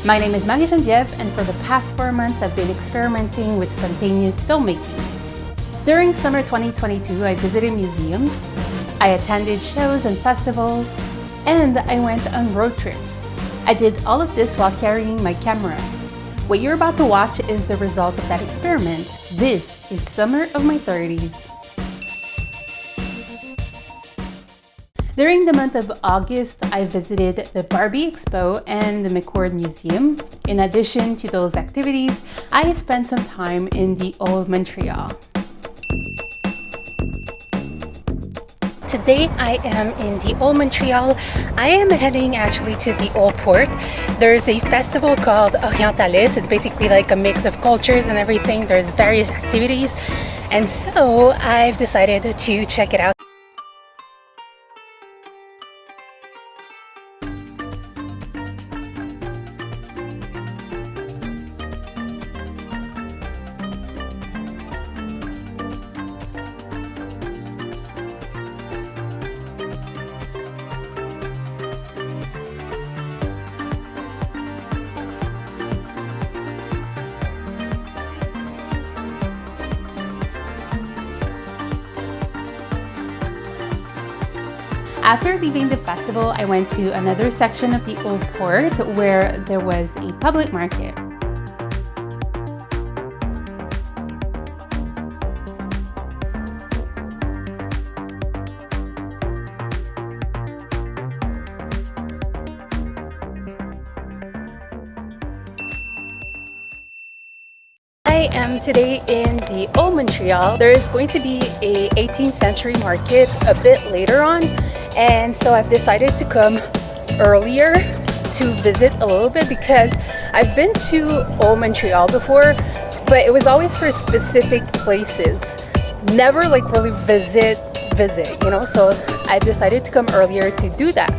My name is Marie-Geneviève, and for the past 4 months I've been experimenting with spontaneous filmmaking. During summer 2022, I visited museums, I attended shows and festivals, and I went on road trips. I did all of this while carrying my camera. What you're about to watch is the result of that experiment. This is summer of my 30s. During the month of August, I visited the Barbie Expo and the McCord Museum. In addition to those activities, I spent some time in the Old Montreal. Today I am in the Old Montreal. I am heading actually to the Old Port. There's a festival called Orientalys. It's basically like a mix of cultures and everything. There's various activities. And so I've decided to check it out. After leaving the festival, I went to another section of the Old Port where there was a public market. I am today in the Old Montreal. There is going to be a 18th century market a bit later on, and so I've decided to come earlier to visit a little bit because I've been to Old Montreal before, but it was always for specific places, never like really visit, you know, so I've decided to come earlier to do that.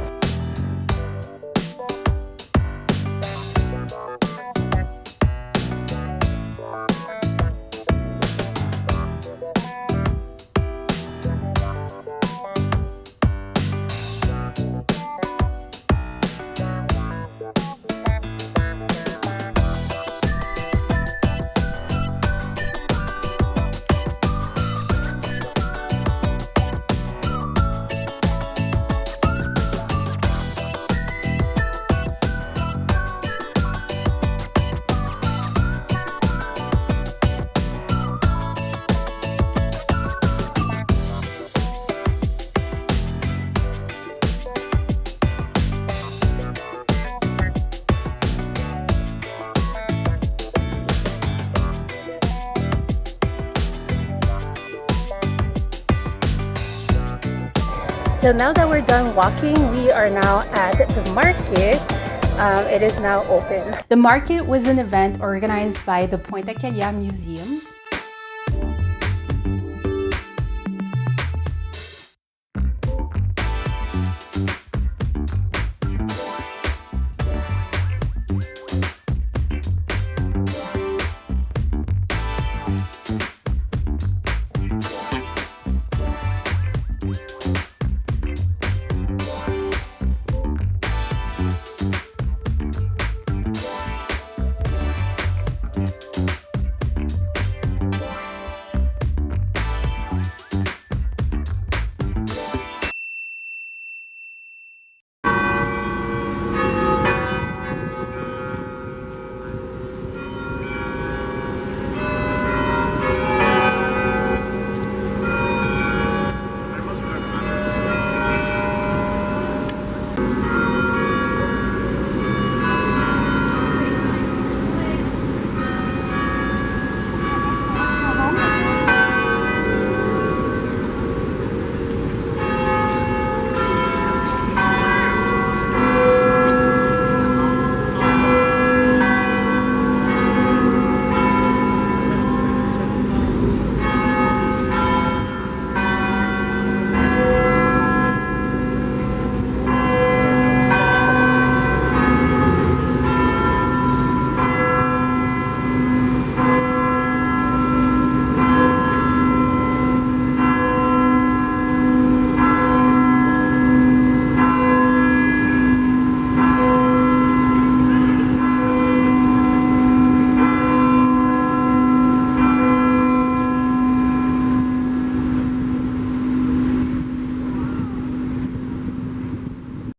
So now that we're done walking, we are now at the market. It is now open. The market was an event organized by the Pointe-à-Callière Museum.